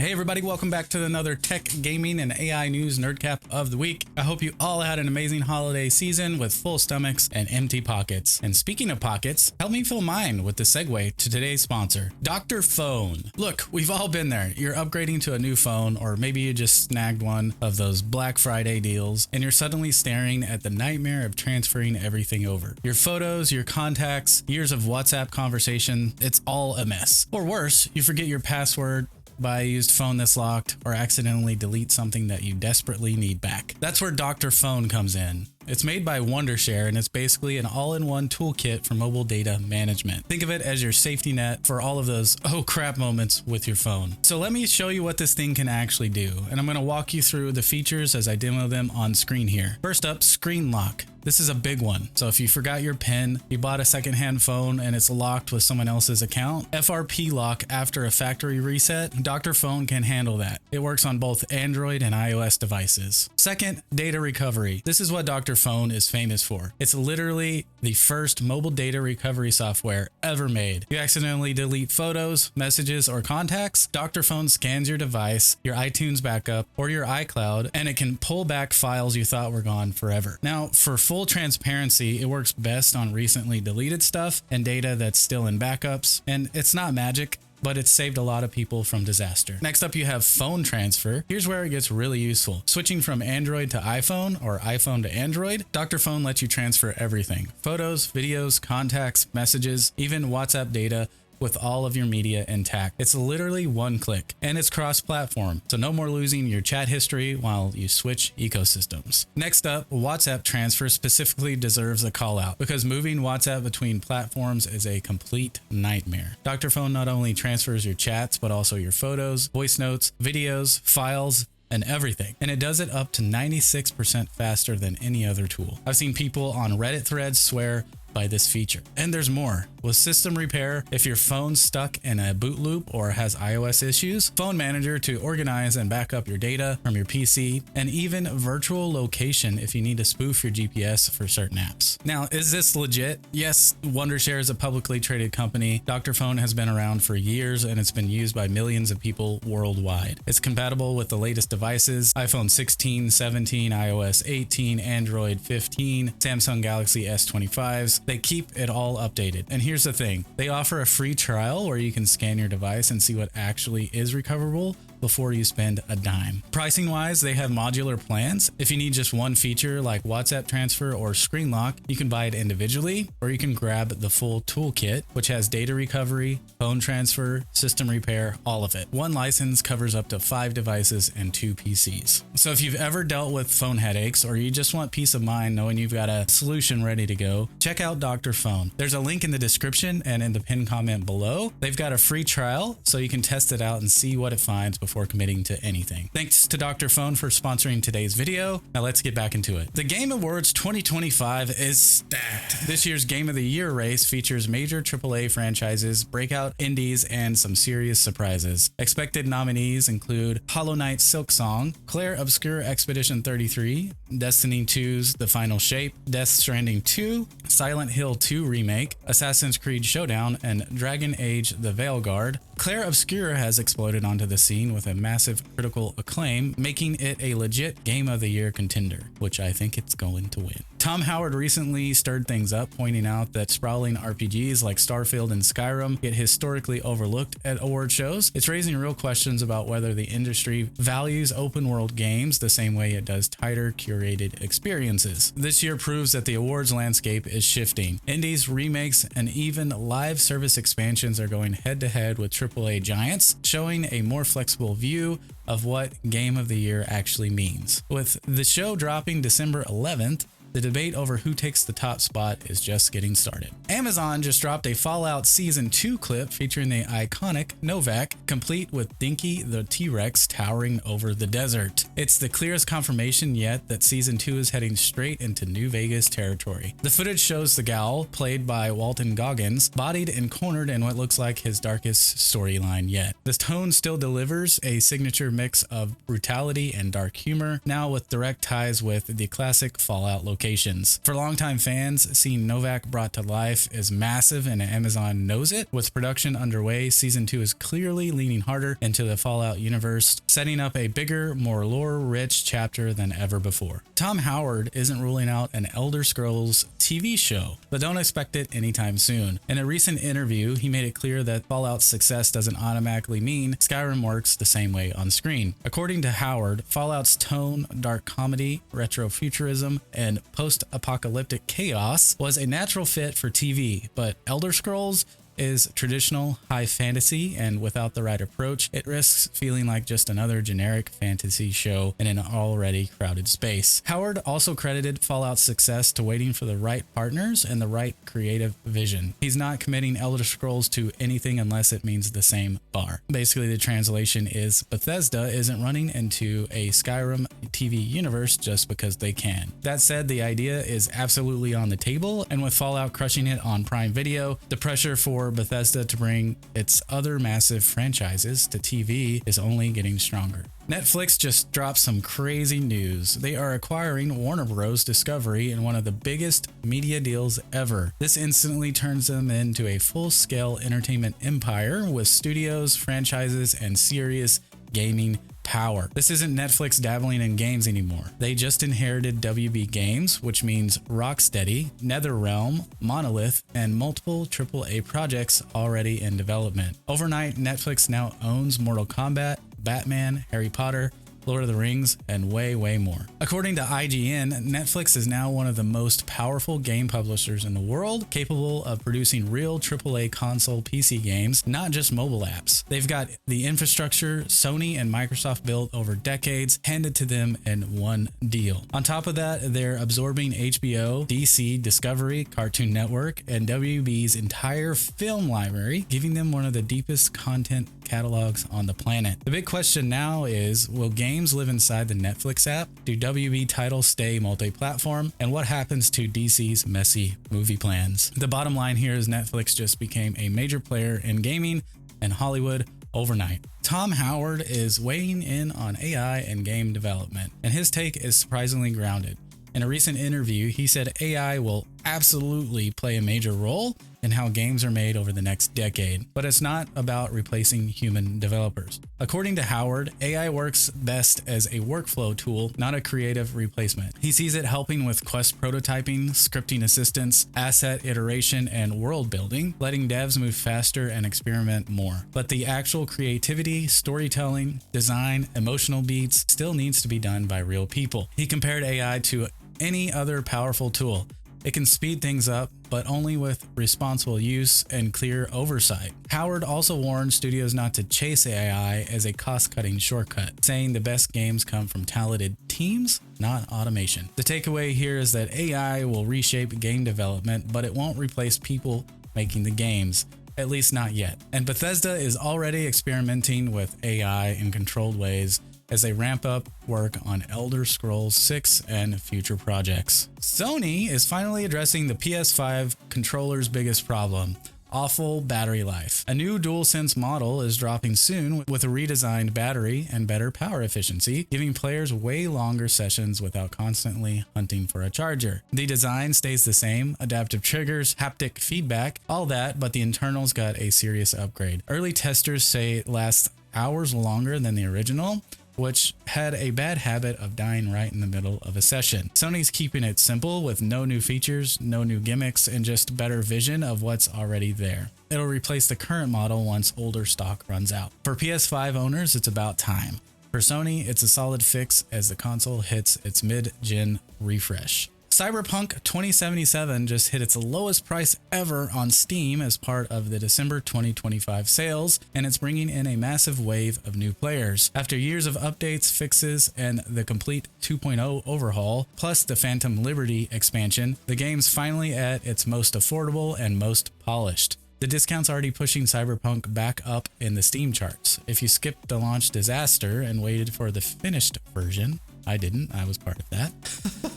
Hey everybody, welcome back to another tech, gaming, and AI news nerdcap of the week. I hope you all had an amazing holiday season with full stomachs and empty pockets. And speaking of pockets, help me fill mine with the segue to today's sponsor, Dr. Fone. Look, we've all been there. You're upgrading to a new phone, or maybe you just snagged one of those Black Friday deals, and you're suddenly staring at the nightmare of transferring everything over. Your photos, your contacts, years of WhatsApp conversation, it's all a mess. Or worse, you forget your password, buy a used phone that's locked, or accidentally delete something that you desperately need back. That's where Dr. Fone comes in. It's made by Wondershare, and it's basically an all-in-one toolkit for mobile data management. Think of it as your safety net for all of those oh crap moments with your phone. So let me show you what this thing can actually do, and I'm going to walk you through the features as I demo them on screen here. First up, screen lock. This is a big one. So if you forgot your PIN, you bought a secondhand phone and it's locked with someone else's account, FRP lock after a factory reset, Dr. Fone can handle that. It works on both Android and iOS devices. Second, data recovery. This is what Dr. Fone is famous for. It's literally the first mobile data recovery software ever made. You accidentally delete photos, messages, or contacts, Dr. Fone scans your device, your iTunes backup, or your iCloud, and it can pull back files you thought were gone forever. Now, for full transparency, it works best on recently deleted stuff and data that's still in backups, and it's not magic, but it's saved a lot of people from disaster. Next up, you have phone transfer. Here's where it gets really useful. Switching from Android to iPhone or iPhone to Android, Dr. Fone lets you transfer everything. Photos, videos, contacts, messages, even WhatsApp data, with all of your media intact. It's literally one click, and it's cross-platform, so no more losing your chat history while you switch ecosystems. Next up, WhatsApp transfer specifically deserves a call out because moving WhatsApp between platforms is a complete nightmare. Dr. Fone not only transfers your chats, but also your photos, voice notes, videos, files, and everything. And it does it up to 96% faster than any other tool. I've seen people on Reddit threads swear by this feature. And there's more. With system repair, if your phone's stuck in a boot loop or has iOS issues, Phone Manager to organize and back up your data from your PC, and even virtual location if you need to spoof your GPS for certain apps. Now, is this legit? Yes, Wondershare is a publicly traded company. Dr. Fone has been around for years and it's been used by millions of people worldwide. It's compatible with the latest devices, iPhone 16, 17, iOS 18, Android 15, Samsung Galaxy S25s. They keep it all updated. And here's the thing, they offer a free trial where you can scan your device and see what actually is recoverable before you spend a dime. Pricing wise, they have modular plans. If you need just one feature like WhatsApp transfer or screen lock, you can buy it individually, or you can grab the full toolkit, which has data recovery, phone transfer, system repair, all of it. One license covers up to 5 devices and 2 PCs. So if you've ever dealt with phone headaches, or you just want peace of mind knowing you've got a solution ready to go, check out Dr. Fone. There's a link in the description and in the pinned comment below. They've got a free trial, so you can test it out and see what it finds before committing to anything. Thanks to Dr. Fone for sponsoring today's video. Now let's get back into it. The Game Awards 2025 is stacked. This year's Game of the Year race features major AAA franchises, breakout indies, and some serious surprises. Expected nominees include Hollow Knight Silksong, Claire Obscure Expedition 33, Destiny 2's The Final Shape, Death Stranding 2, Silent Hill 2 Remake, Assassin's Creed Showdown, and Dragon Age The Veilguard. Claire Obscure has exploded onto the scene with a massive critical acclaim, making it a legit Game of the Year contender, which I think it's going to win. Tom Howard recently stirred things up, pointing out that sprawling RPGs like Starfield and Skyrim get historically overlooked at award shows. It's raising real questions about whether the industry values open world games the same way it does tighter, curated experiences. This year proves that the awards landscape is shifting. Indies, remakes, and even live service expansions are going head to head with AAA giants, showing a more flexible view of what Game of the Year actually means. With the show dropping December 11th, the debate over who takes the top spot is just getting started. Amazon just dropped a Fallout Season 2 clip featuring the iconic Novak, complete with Dinky the T-Rex towering over the desert. It's the clearest confirmation yet that Season 2 is heading straight into New Vegas territory. The footage shows the Gowl, played by Walton Goggins, bodied and cornered in what looks like his darkest storyline yet. This tone still delivers a signature mix of brutality and dark humor, now with direct ties with the classic Fallout location. locations. For longtime fans, seeing Novak brought to life is massive and Amazon knows it. With production underway, Season 2 is clearly leaning harder into the Fallout universe, setting up a bigger, more lore-rich chapter than ever before. Tom Howard isn't ruling out an Elder Scrolls TV show, but don't expect it anytime soon. In a recent interview, he made it clear that Fallout's success doesn't automatically mean Skyrim works the same way on screen. According to Howard, Fallout's tone, dark comedy, retrofuturism, and post-apocalyptic chaos was a natural fit for TV, but Elder Scrolls is traditional high fantasy, and without the right approach, it risks feeling like just another generic fantasy show in an already crowded space. Howard also credited Fallout's success to waiting for the right partners and the right creative vision. He's not committing Elder Scrolls to anything unless it means the same bar. Basically, the translation is Bethesda isn't running into a Skyrim TV universe just because they can. That said, the idea is absolutely on the table, and with Fallout crushing it on Prime Video, the pressure for Bethesda to bring its other massive franchises to TV is only getting stronger. Netflix just dropped some crazy news. They are acquiring Warner Bros. Discovery in one of the biggest media deals ever. This instantly turns them into a full-scale entertainment empire with studios, franchises, and serious gaming power. This isn't Netflix dabbling in games anymore. They just inherited WB Games, which means Rocksteady, NetherRealm, Monolith, and multiple AAA projects already in development. Overnight, Netflix now owns Mortal Kombat, Batman, Harry Potter, Lord of the Rings, and way more. According to IGN, Netflix is now one of the most powerful game publishers in the world, capable of producing real AAA console PC games, not just mobile apps. They've got the infrastructure Sony and Microsoft built over decades handed to them in one deal. On top of that, they're absorbing HBO, DC, Discovery, Cartoon Network, and WB's entire film library, giving them one of the deepest content catalogs on the planet. The big question now is, will games live inside the Netflix app? Do WB titles stay multi-platform? And what happens to DC's messy movie plans? The bottom line here is Netflix just became a major player in gaming and Hollywood overnight. Tom Howard is weighing in on AI and game development, and his take is surprisingly grounded. In a recent interview, he said AI will absolutely play a major role in how games are made over the next decade, but it's not about replacing human developers. According to Howard, AI works best as a workflow tool, not a creative replacement. He sees it helping with quest prototyping, scripting assistance, asset iteration, and world building, letting devs move faster and experiment more. But the actual creativity, storytelling, design, emotional beats still needs to be done by real people. He compared AI to any other powerful tool. It can speed things up, but only with responsible use and clear oversight. Howard also warned studios not to chase AI as a cost-cutting shortcut, saying the best games come from talented teams, not automation. The takeaway here is that AI will reshape game development, but it won't replace people making the games. At least not yet. And Bethesda is already experimenting with AI in controlled ways as they ramp up work on Elder Scrolls 6 and future projects. Sony is finally addressing the PS5 controller's biggest problem: awful battery life. A new DualSense model is dropping soon with a redesigned battery and better power efficiency, giving players way longer sessions without constantly hunting for a charger. The design stays the same: adaptive triggers, haptic feedback, all that, but the internals got a serious upgrade. Early testers say it lasts hours longer than the original, which had a bad habit of dying right in the middle of a session. Sony's keeping it simple with no new features, no new gimmicks, and just better vision of what's already there. It'll replace the current model once older stock runs out. For PS5 owners, it's about time. For Sony, it's a solid fix as the console hits its mid-gen refresh. CyberPunk 2077 just hit its lowest price ever on Steam as part of the December 2025 sales, and it's bringing in a massive wave of new players. After years of updates, fixes, and the complete 2.0 overhaul, plus the Phantom Liberty expansion, the game's finally at its most affordable and most polished. The discount's already pushing CyberPunk back up in the Steam charts. If you skipped the launch disaster and waited for the finished version, I didn't, I was part of that.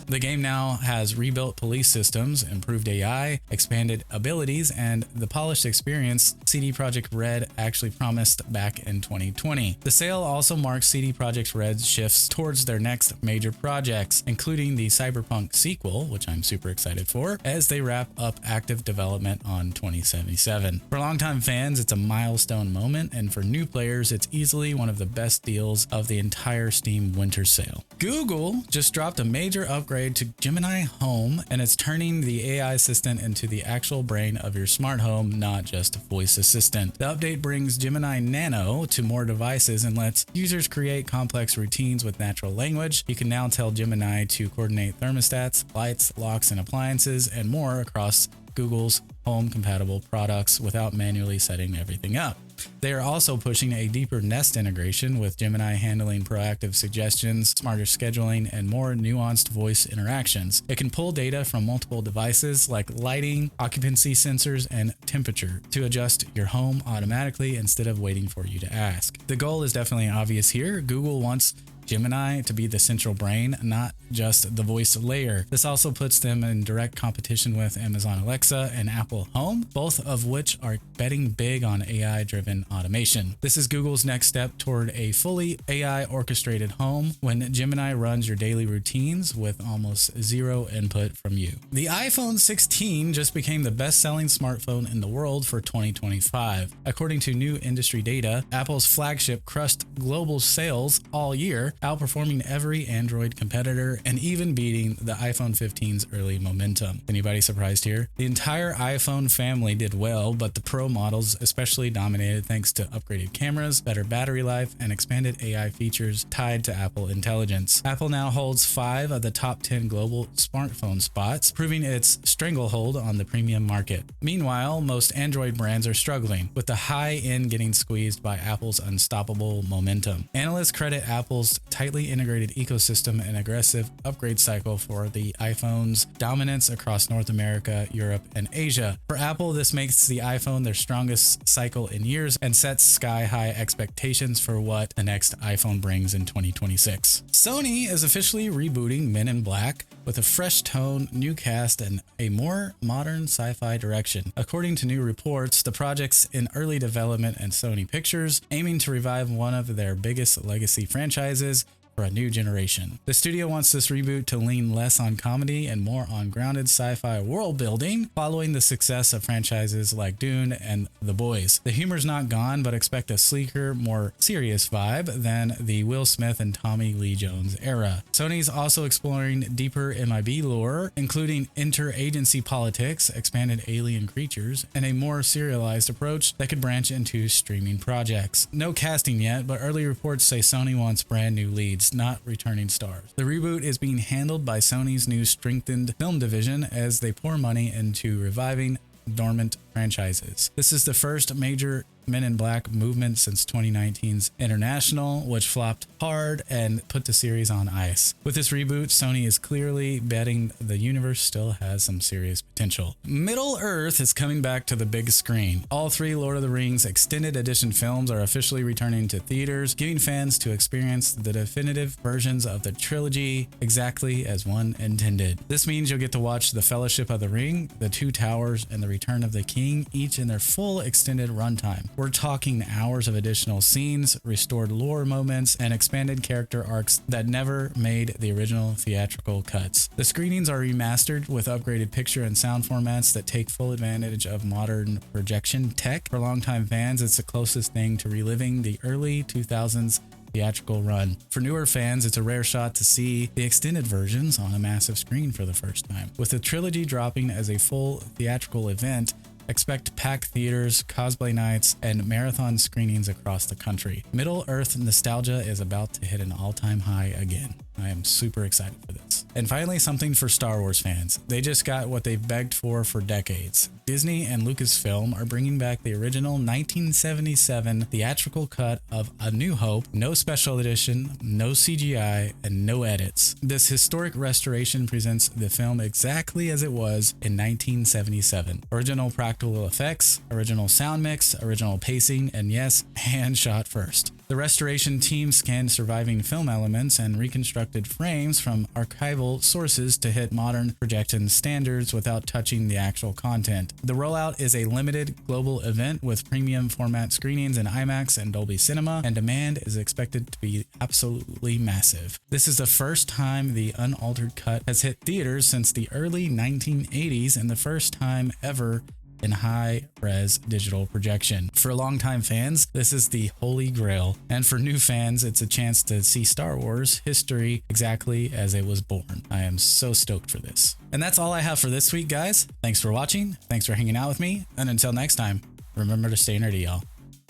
The game now has rebuilt police systems, improved AI, expanded abilities, and the polished experience CD Projekt Red actually promised back in 2020. The sale also marks CD Projekt Red's shifts towards their next major projects, including the CyberPunk sequel, which I'm super excited for, as they wrap up active development on 2077. For longtime fans, it's a milestone moment, and for new players, it's easily one of the best deals of the entire Steam winter sale. Google just dropped a major upgrade to Gemini Home, and it's turning the AI assistant into the actual brain of your smart home, not just a voice assistant. The update brings Gemini Nano to more devices and lets users create complex routines with natural language. You can now tell Gemini to coordinate thermostats, lights, locks, and appliances, and more across Google's home-compatible products without manually setting everything up. They are also pushing a deeper Nest integration, with Gemini handling proactive suggestions, smarter scheduling, and more nuanced voice interactions. It can pull data from multiple devices like lighting, occupancy sensors, and temperature to adjust your home automatically instead of waiting for you to ask. The goal is definitely obvious here. Google wants Gemini to be the central brain, not just the voice layer. This also puts them in direct competition with Amazon Alexa and Apple Home, both of which are betting big on AI-driven automation. This is Google's next step toward a fully AI orchestrated home when Gemini runs your daily routines with almost zero input from you. The iPhone 16 just became the best-selling smartphone in the world for 2025. According to new industry data, Apple's flagship crushed global sales all year, outperforming every Android competitor and even beating the iPhone 15's early momentum. Anybody surprised here? The entire iPhone family did well, but the Pro models especially dominated thanks to upgraded cameras, better battery life, and expanded AI features tied to Apple Intelligence. Apple now holds 5 of the top 10 global smartphone spots, proving its stranglehold on the premium market. Meanwhile, most Android brands are struggling, with the high end getting squeezed by Apple's unstoppable momentum. Analysts credit Apple's tightly integrated ecosystem and aggressive upgrade cycle for the iPhone's dominance across North America, Europe, and Asia. For Apple, this makes the iPhone their strongest cycle in years and sets sky-high expectations for what the next iPhone brings in 2026. Sony is officially rebooting Men in Black with a fresh tone, new cast, and a more modern sci-fi direction. According to new reports, the project's in early development at Sony Pictures, aiming to revive one of their biggest legacy franchises for a new generation. The studio wants this reboot to lean less on comedy and more on grounded sci-fi world building, following the success of franchises like Dune and The Boys. The humor's not gone, but expect a sleeker, more serious vibe than the Will Smith and Tommy Lee Jones era. Sony's also exploring deeper MIB lore, including interagency politics, expanded alien creatures, and a more serialized approach that could branch into streaming projects. No casting yet, but early reports say Sony wants brand new leads, not returning stars. The reboot is being handled by Sony's new strengthened film division as they pour money into reviving dormant franchises. This is the first major Men in Black movement since 2019's International, which flopped hard and put the series on ice. With this reboot, Sony is clearly betting the universe still has some serious potential. Middle-earth is coming back to the big screen. All 3 Lord of the Rings extended edition films are officially returning to theaters, giving fans to experience the definitive versions of the trilogy exactly as one intended. This means you'll get to watch The Fellowship of the Ring, The Two Towers, and The Return of the King, each in their full extended runtime. We're talking hours of additional scenes, restored lore moments, and expanded character arcs that never made the original theatrical cuts. The screenings are remastered with upgraded picture and sound formats that take full advantage of modern projection tech. For longtime fans, it's the closest thing to reliving the early 2000s theatrical run. For newer fans, it's a rare shot to see the extended versions on a massive screen for the first time. With the trilogy dropping as a full theatrical event, expect packed theaters, cosplay nights, and marathon screenings across the country. Middle-earth nostalgia is about to hit an all-time high again. I am super excited for this. And finally, something for Star Wars fans. They just got what they've begged for decades. Disney and Lucasfilm are bringing back the original 1977 theatrical cut of A New Hope, no special edition, no CGI, and no edits. This historic restoration presents the film exactly as it was in 1977. Original practical effects, original sound mix, original pacing, and yes, hand shot first. The restoration team scanned surviving film elements and reconstructed frames from archival reliable sources to hit modern projection standards without touching the actual content. The rollout is a limited global event with premium format screenings in IMAX and Dolby Cinema, and demand is expected to be absolutely massive. This is the first time the unaltered cut has hit theaters since the early 1980s and the first time ever in high-res digital projection. For longtime fans, this is the holy grail, and for new fans, it's a chance to see Star Wars history exactly as it was born. I am so stoked for this. And that's all I have for this week, guys. Thanks for watching, thanks for hanging out with me, and until next time, remember to stay nerdy, y'all.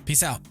Peace out.